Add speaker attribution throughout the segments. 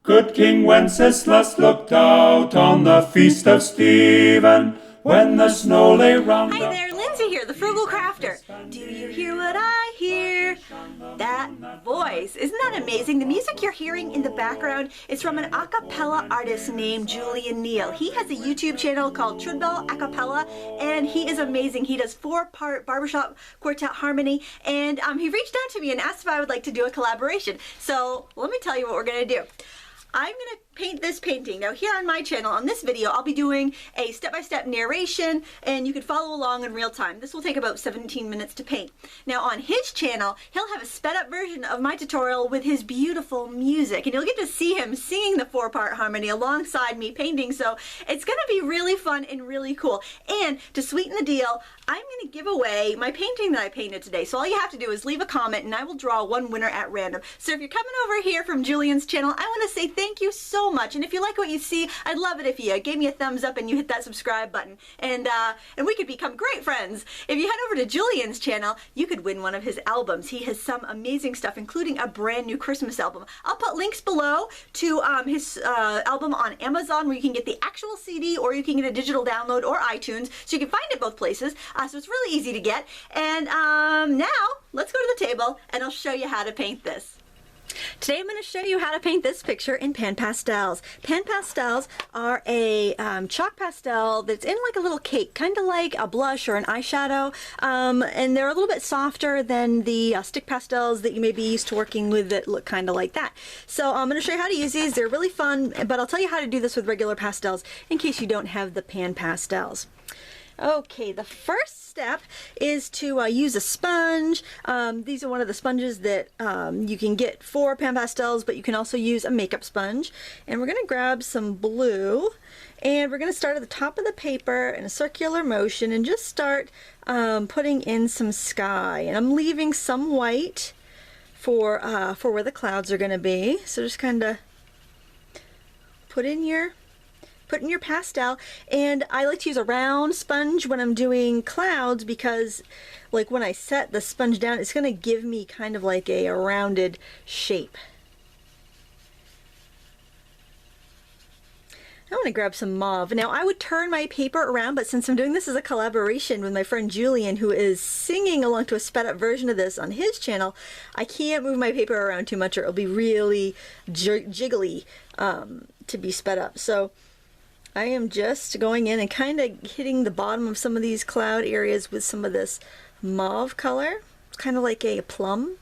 Speaker 1: Good King Wenceslas looked out on the feast of Stephen, when the snow lay round.
Speaker 2: Hi there, Lindsay here, the Frugal Crafter. Do you hear what I hear? That voice. Isn't that amazing? The music you're hearing in the background is from an a cappella artist named Julien Neel. He has a YouTube channel called Trudbol A Cappella, and he is amazing. He does 4-part barbershop quartet harmony, and he reached out to me and asked if I would like to do a collaboration. So let me tell you what we're going to do. I'm going to paint this painting. Now here on my channel, on this video, I'll be doing a step-by-step narration, and you can follow along in real time. This will take about 17 minutes to paint. Now on his channel, he'll have a sped-up version of my tutorial with his beautiful music, and you'll get to see him singing the 4-part harmony alongside me painting, so it's going to be really fun and really cool. And to sweeten the deal, I'm going to give away my painting that I painted today. So all you have to do is leave a comment, and I will draw one winner at random. So if you're coming over here from Julian's channel, I want to say thank you so much. And if you like what you see, I'd love it if you gave me a thumbs up and you hit that subscribe button. And we could become great friends. If you head over to Julian's channel, you could win one of his albums. He has some amazing stuff, including a brand new Christmas album. I'll put links below to his album on Amazon, where you can get the actual CD, or you can get a digital download, or iTunes. So you can find it both places. So it's really easy to get. And now let's go to the table and I'll show you how to paint this. Today I'm going to show you how to paint this picture in Pan Pastels. Pan Pastels are a chalk pastel that's in like a little cake, kind of like a blush or an eyeshadow, and they're a little bit softer than the stick pastels that you may be used to working with that look kind of like that. So I'm going to show you how to use these. They're really fun, but I'll tell you how to do this with regular pastels in case you don't have the Pan Pastels. Okay, the first step is to use a sponge. These are one of the sponges that you can get for Pan Pastels, but you can also use a makeup sponge. And we're going to grab some blue, and we're going to start at the top of the paper in a circular motion and just start putting in some sky. And I'm leaving some white for where the clouds are going to be. So just kind of put in your pastel, and I like to use a round sponge when I'm doing clouds, because like when I set the sponge down, it's going to give me kind of like a rounded shape. I want to grab some mauve. Now I would turn my paper around, but since I'm doing this as a collaboration with my friend Julien, who is singing along to a sped up version of this on his channel, I can't move my paper around too much or it'll be really jiggly to be sped up. So I am just going in and kind of hitting the bottom of some of these cloud areas with some of this mauve color. It's kind of like a plum.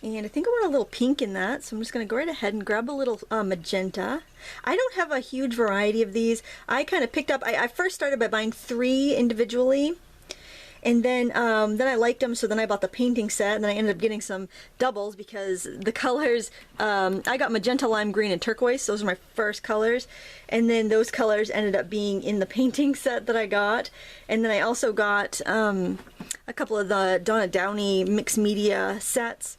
Speaker 2: And I think I want a little pink in that, so I'm just going to go right ahead and grab a little magenta. I don't have a huge variety of these. I kind of picked up, I first started by buying 3 individually. And then I liked them, so then I bought the painting set, and then I ended up getting some doubles because the colors, I got magenta, lime green, and turquoise. Those are my first colors. And then those colors ended up being in the painting set that I got. And then I also got a couple of the Donna Downey mixed media sets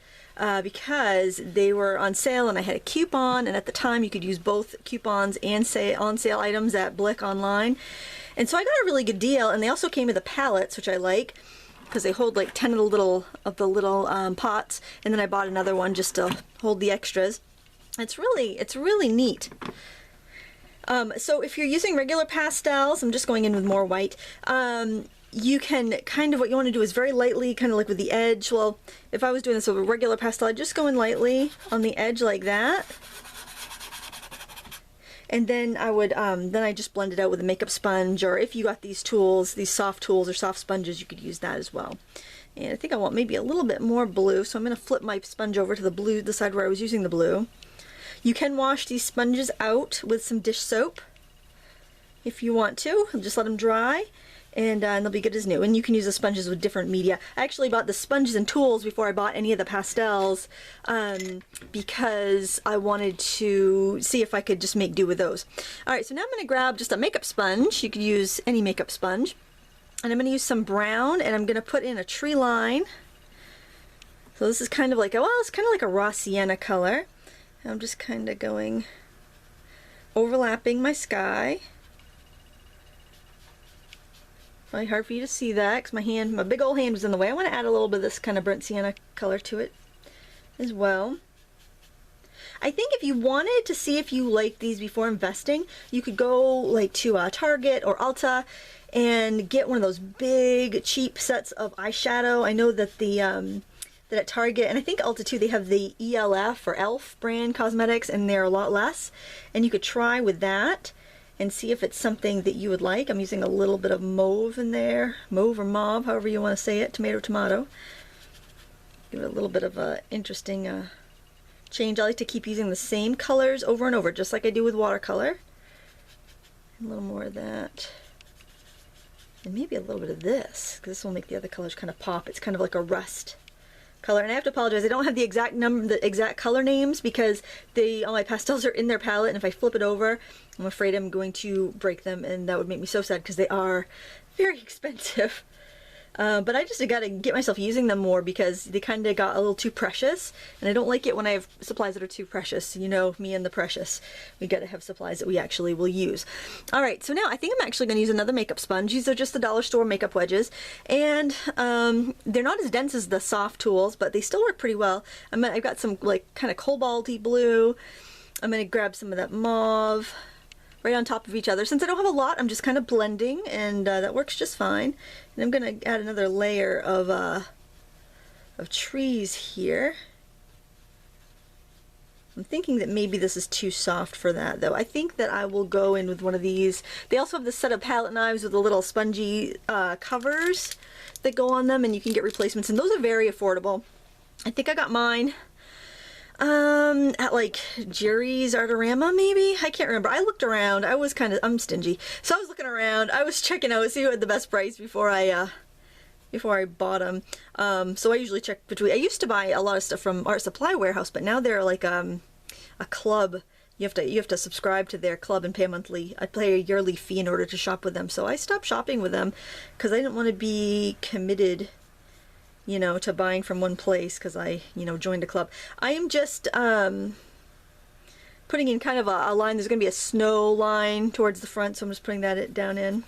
Speaker 2: because they were on sale and I had a coupon, and at the time you could use both coupons and on sale items at Blick online. And so I got a really good deal, and they also came with the palettes, which I like because they hold like 10 of the little pots, and then I bought another one just to hold the extras. It's really neat. So if you're using regular pastels, I'm just going in with more white. You can kind of, what you want to do is very lightly, kind of like with the edge. Well, if I was doing this with a regular pastel, I'd just go in lightly on the edge like that. And then I would, then I just blend it out with a makeup sponge, or if you got these tools, these soft tools or soft sponges, you could use that as well. And I think I want maybe a little bit more blue, so I'm going to flip my sponge over to the blue, the side where I was using the blue. You can wash these sponges out with some dish soap if you want to. Just let them dry, and they'll be good as new. And you can use the sponges with different media. I actually bought the sponges and tools before I bought any of the pastels because I wanted to see if I could just make do with those. Alright, so now I'm going to grab just a makeup sponge. You could use any makeup sponge. And I'm going to use some brown, and I'm going to put in a tree line. So this is kind of like a, well, it's kind of like a raw sienna color. I'm just kind of going, overlapping my sky. Probably hard for you to see that because my big old hand was in the way. I want to add a little bit of this kind of burnt sienna color to it as well. I think if you wanted to see if you like these before investing, you could go like to Target or Ulta and get one of those big cheap sets of eyeshadow. I know that that at Target, and I think Ulta too, they have the ELF or ELF brand cosmetics, and they're a lot less. And you could try with that and see if it's something that you would like. I'm using a little bit of mauve in there, mauve or mauve, however you want to say it, tomato. Give it a little bit of a interesting change. I like to keep using the same colors over and over, just like I do with watercolor. A little more of that. And maybe a little bit of this, because this will make the other colors kind of pop. It's kind of like a rust color. And I have to apologize, I don't have the exact color names because all my pastels are in their palette, and if I flip it over, I'm afraid I'm going to break them, and that would make me so sad because they are very expensive. But I just got to get myself using them more because they kind of got a little too precious, and I don't like it when I have supplies that are too precious. You know, me and the precious. We got to have supplies that we actually will use. All right, so now I think I'm actually going to use another makeup sponge. These are just the dollar store makeup wedges, and they're not as dense as the soft tools, but they still work pretty well. I've got some like kind of cobalty blue. I'm going to grab some of that mauve right on top of each other. Since I don't have a lot, I'm just kind of blending, and that works just fine. And I'm going to add another layer of trees here. I'm thinking that maybe this is too soft for that, though. I think that I will go in with one of these. They also have this set of palette knives with the little spongy covers that go on them, and you can get replacements, and those are very affordable. I think I got mine at like Jerry's Artorama, maybe? I can't remember. I looked around. I'm stingy. So I was looking around. I was checking out, see who had the best price before I bought them. So I usually check between. I used to buy a lot of stuff from Art Supply Warehouse, but now they're like a club. You have to subscribe to their club and pay a yearly fee in order to shop with them. So I stopped shopping with them because I didn't want to be committed, you know, to buying from one place because I, joined a club. I am just putting in kind of a line. There's going to be a snow line towards the front, so I'm just putting that down in.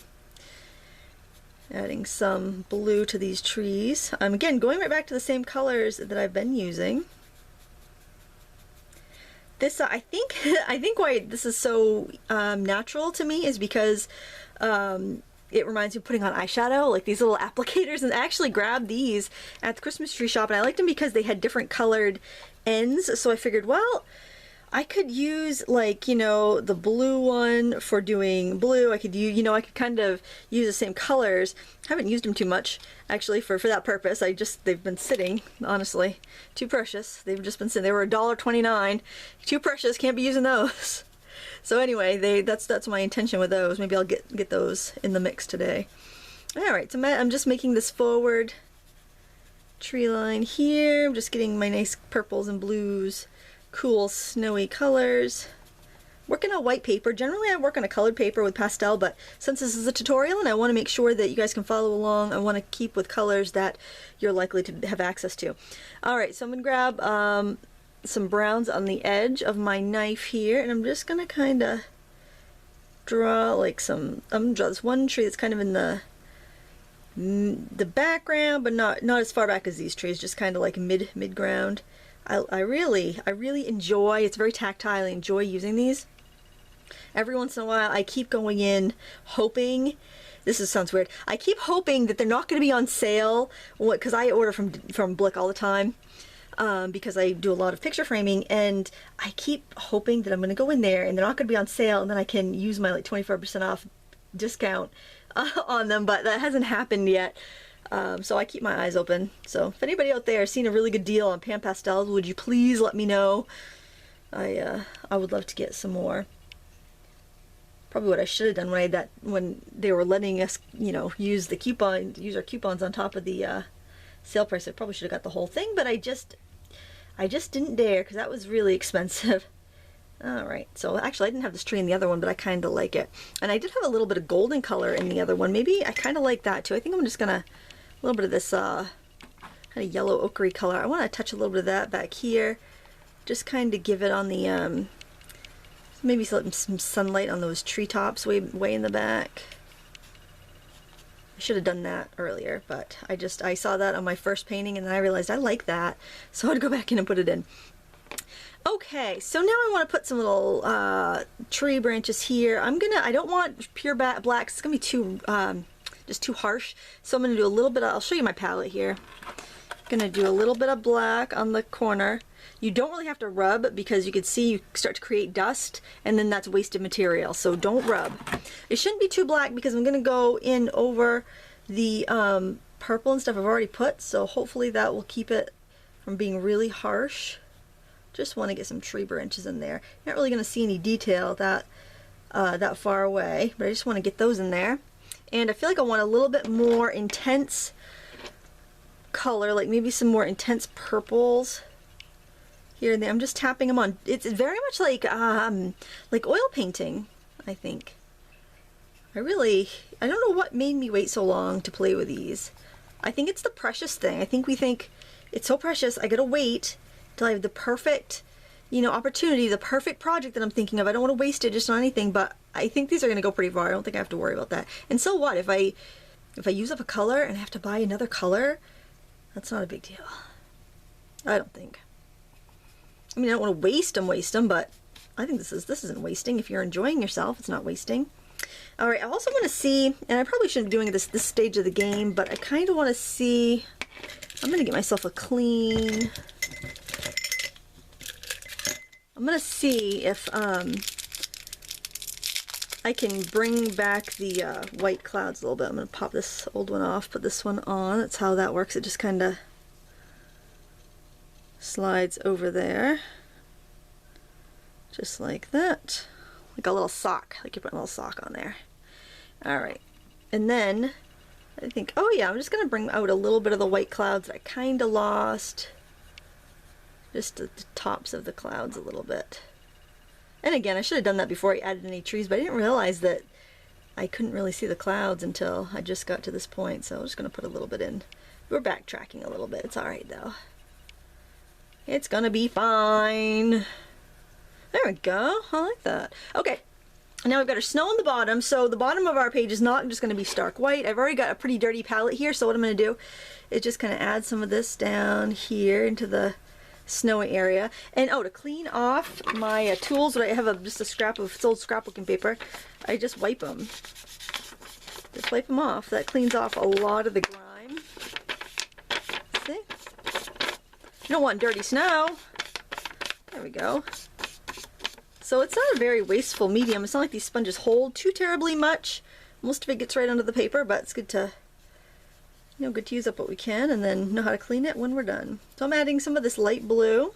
Speaker 2: Adding some blue to these trees. I'm again going right back to the same colors that I've been using. This, I think why this is so natural to me is because it reminds me of putting on eyeshadow, like these little applicators, and I actually grabbed these at the Christmas tree shop, and I liked them because they had different colored ends, so I figured, well, I could use like, the blue one for doing blue. I could use, I could kind of use the same colors. I haven't used them too much, actually, for that purpose. They've been sitting, honestly. Too precious. They've just been sitting. They were $1.29. Too precious, can't be using those. So anyway, that's my intention with those. Maybe I'll get those in the mix today. Alright, so I'm just making this forward tree line here. I'm just getting my nice purples and blues, cool snowy colors. Working on white paper. Generally I work on a colored paper with pastel, but since this is a tutorial and I want to make sure that you guys can follow along, I want to keep with colors that you're likely to have access to. Alright, so I'm going to grab some browns on the edge of my knife here, and I'm just going to kind of draw like I'm going to draw this one tree that's kind of in the background, but not as far back as these trees, just kind of like mid ground. I really enjoy, it's very tactile, I enjoy using these. Every once in a while I keep going in hoping, sounds weird, I keep hoping that they're not going to be on sale, because I order from Blick all the time, because I do a lot of picture framing, and I keep hoping that I'm going to go in there and they're not going to be on sale, and then I can use my like 25% off discount on them, but that hasn't happened yet. So I keep my eyes open. So if anybody out there has seen a really good deal on Pan Pastel, would you please let me know? I would love to get some more. Probably what I should have done when they were letting us, use our coupons on top of the sale price. I probably should have got the whole thing, but I just didn't dare because that was really expensive. Alright, so actually I didn't have this tree in the other one, but I kind of like it. And I did have a little bit of golden color in the other one. Maybe I kind of like that too. I think I'm just gonna, a little bit of this kind of yellow ochre color. I want to touch a little bit of that back here. Just kind of give it on the, maybe some sunlight on those treetops way in the back. I should have done that earlier, but I saw that on my first painting and then I realized I like that, so I'd go back in and put it in. Okay, so now I want to put some little tree branches here. I don't want pure black, it's gonna be too just too harsh, so I'm gonna do a little bit of, I'll show you my palette here. I'm gonna do a little bit of black on the corner. You don't really have to rub because you can see you start to create dust and then that's wasted material, so don't rub. It shouldn't be too black because I'm gonna go in over the purple and stuff I've already put, so hopefully that will keep it from being really harsh. Just want to get some tree branches in there. You're not really gonna see any detail that far away, but I just want to get those in there. And I feel like I want a little bit more intense color, like maybe some more intense purples here and there. I'm just tapping them on. It's very much like oil painting, I think. I don't know what made me wait so long to play with these. I think it's the precious thing. I think we think it's so precious, I gotta wait till I have the perfect, you know, opportunity, the perfect project that I'm thinking of. I don't want to waste it just on anything, but I think these are gonna go pretty far. I don't think I have to worry about that. And so what? If I use up a color and I have to buy another color, that's not a big deal. I don't think. I mean, I don't want to waste them, but I think this isn't wasting. If you're enjoying yourself, it's not wasting. All right, I also want to see, and I probably shouldn't be doing this stage of the game, but I kind of want to see, I'm going to get myself a clean, I'm going to see if I can bring back the white clouds a little bit. I'm going to pop this old one off, put this one on. That's how that works. It just kind of slides over there. Just like that. Like a little sock. Like you're putting a little sock on there. Alright. And then, I think, oh yeah, I'm just going to bring out a little bit of the white clouds that I kind of lost. Just the tops of the clouds a little bit. And again, I should have done that before I added any trees, but I didn't realize that I couldn't really see the clouds until I just got to this point, so I'm just going to put a little bit in. We're backtracking a little bit. It's alright though. It's gonna be fine. There we go. I like that. Okay. Now we've got our snow on the bottom, so the bottom of our page is not just going to be stark white. I've already got a pretty dirty palette here, so what I'm going to do is just kind of add some of this down here into the snowy area. And oh, to clean off my tools, I have just a scrap of old scrapbooking paper. I just wipe them. Just wipe them off. That cleans off a lot of the grime. See? You don't want dirty snow. There we go. So it's not a very wasteful medium. It's not like these sponges hold too terribly much. Most of it gets right under the paper, but it's good to, you know, good to use up what we can and then know how to clean it when we're done. So I'm adding some of this light blue.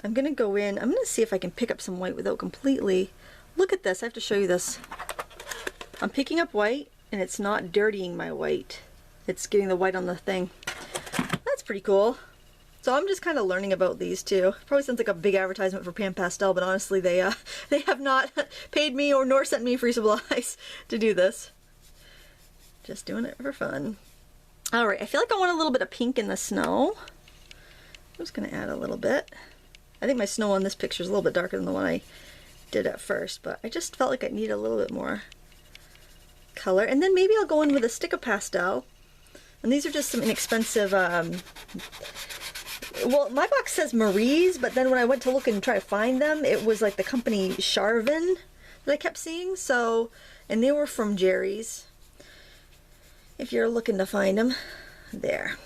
Speaker 2: I'm gonna go in, I'm gonna see if I can pick up some white without completely, look at this, I have to show you this. I'm picking up white and it's not dirtying my white. It's getting the white on the thing. That's pretty cool. So I'm just kind of learning about these too. Probably sounds like a big advertisement for Pan Pastel, but honestly they have not paid me or nor sent me free supplies to do this. Just doing it for fun. Alright, I feel like I want a little bit of pink in the snow. I'm just going to add a little bit. I think my snow on this picture is a little bit darker than the one I did at first, but I just felt like I need a little bit more color. And then maybe I'll go in with a stick of pastel. And these are just some inexpensive, well, my box says Maries, but then when I went to look and try to find them, it was like the company Charvin that I kept seeing. So, and they were from Jerry's. If you're looking to find them, there.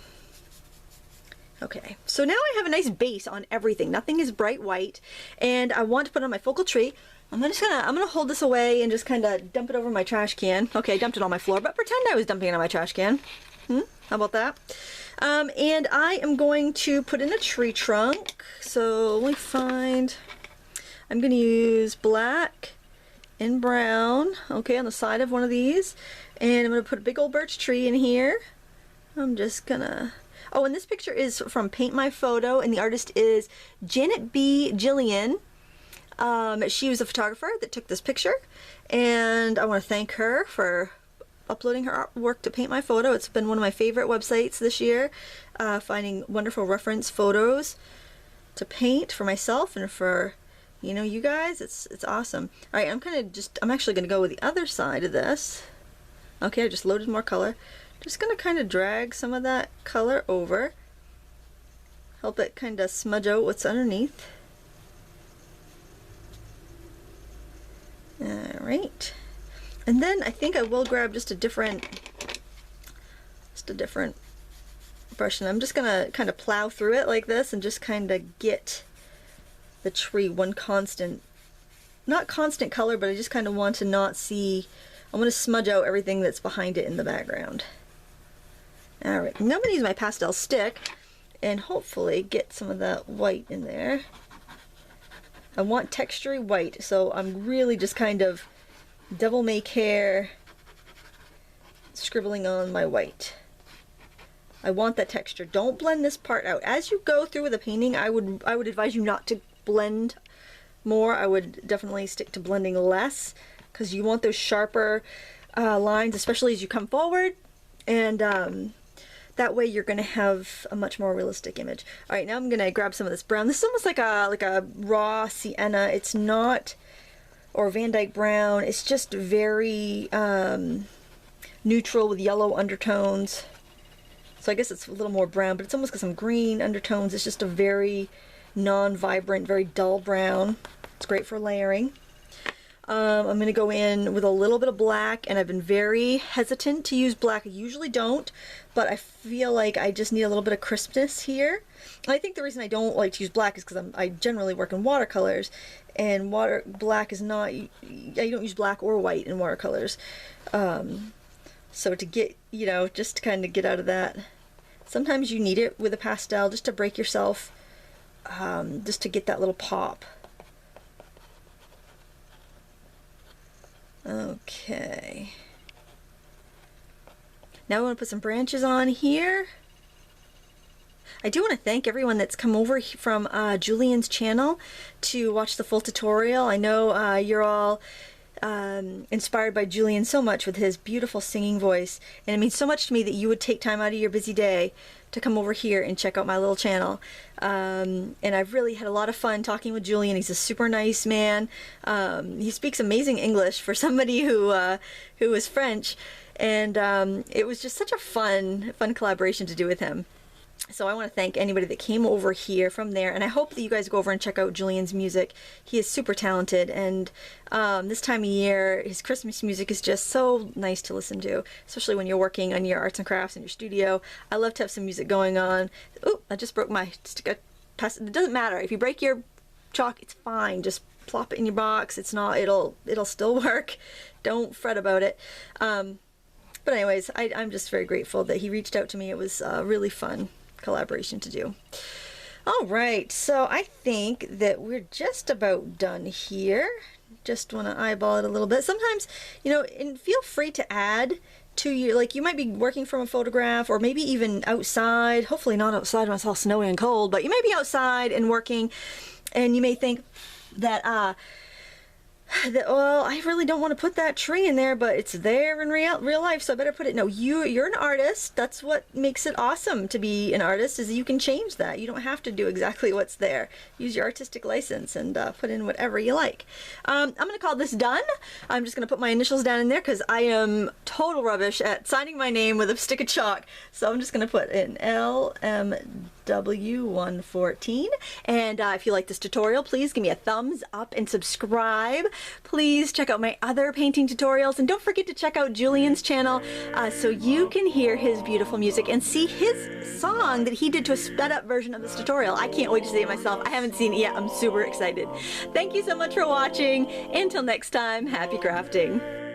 Speaker 2: Okay, so now I have a nice base on everything. Nothing is bright white, and I want to put on my focal tree. I'm gonna hold this away and just kind of dump it over my trash can. Okay, I dumped it on my floor, but pretend I was dumping it on my trash can. How about that? And I am going to put in a tree trunk. So let me find, I'm going to use black and brown, okay, on the side of one of these. And I'm going to put a big old birch tree in here. I'm just gonna, oh, and this picture is from Paint My Photo, and the artist is Janet B. Julien. She was a photographer that took this picture, and I want to thank her for uploading her artwork to Paint My Photo. It's been one of my favorite websites this year, finding wonderful reference photos to paint for myself and for, you know, you guys. It's awesome. All right, I'm actually going to go with the other side of this. Okay, I just loaded more color. Just gonna kind of drag some of that color over. Help it kind of smudge out what's underneath. Alright. And then I think I will grab just a different brush, and I'm just gonna kind of plow through it like this and just kind of get the tree one constant, not constant color, but I just kind of want to not see, I want to smudge out everything that's behind it in the background. Alright, now I'm going to use my pastel stick and hopefully get some of that white in there. I want textury white, so I'm really just kind of devil may care scribbling on my white. I want that texture. Don't blend this part out. As you go through with the painting, I would advise you not to blend more. I would definitely stick to blending less, because you want those sharper lines, especially as you come forward, and that way you're going to have a much more realistic image. All right, now I'm going to grab some of this brown. This is almost like a raw sienna. It's not, or Van Dyke brown. It's just very neutral with yellow undertones. So I guess it's a little more brown, but it's almost got some green undertones. It's just a very non-vibrant, very dull brown. It's great for layering. I'm going to go in with a little bit of black, and I've been very hesitant to use black. I usually don't, but I feel like I just need a little bit of crispness here. And I think the reason I don't like to use black is because I generally work in watercolors, and black is not, I don't use black or white in watercolors. So to get, you know, just to kind of get out of that, sometimes you need it with a pastel just to break yourself, just to get that little pop. Okay. Now I want to put some branches on here. I do want to thank everyone that's come over from Julien's channel to watch the full tutorial. I know you're all inspired by Julien so much with his beautiful singing voice, and it means so much to me that you would take time out of your busy day to come over here and check out my little channel. And I've really had a lot of fun talking with Julien. He's a super nice man. He speaks amazing English for somebody who is French, and it was just such a fun collaboration to do with him. So I want to thank anybody that came over here from there, and I hope that you guys go over and check out Julien's music. He is super talented, and this time of year, his Christmas music is just so nice to listen to, especially when you're working on your arts and crafts in your studio. I love to have some music going on. Ooh, I just broke my stick. It doesn't matter. If you break your chalk, it's fine. Just plop it in your box. It's not, it'll still work. Don't fret about it. But anyways, I'm just very grateful that he reached out to me. It was really fun collaboration to do. All right, so I think that we're just about done here. Just want to eyeball it a little bit. Sometimes, you know, and feel free to add to your, like, you might be working from a photograph, or maybe even outside, hopefully not outside when it's all snowy and cold, but you may be outside and working, and you may think that well, I really don't want to put that tree in there, but it's there in real life, so I better put it. No, you're an artist. That's what makes it awesome to be an artist, is you can change that. You don't have to do exactly what's there. Use your artistic license and put in whatever you like. I'm going to call this done. I'm just going to put my initials down in there because I am total rubbish at signing my name with a stick of chalk. So I'm just going to put in LMW114. And if you like this tutorial, please give me a thumbs up and subscribe. Please check out my other painting tutorials, and don't forget to check out Julien's channel so you can hear his beautiful music and see his song that he did to a sped up version of this tutorial. I can't wait to see it myself. I haven't seen it yet. I'm super excited. Thank you so much for watching. Until next time, happy crafting.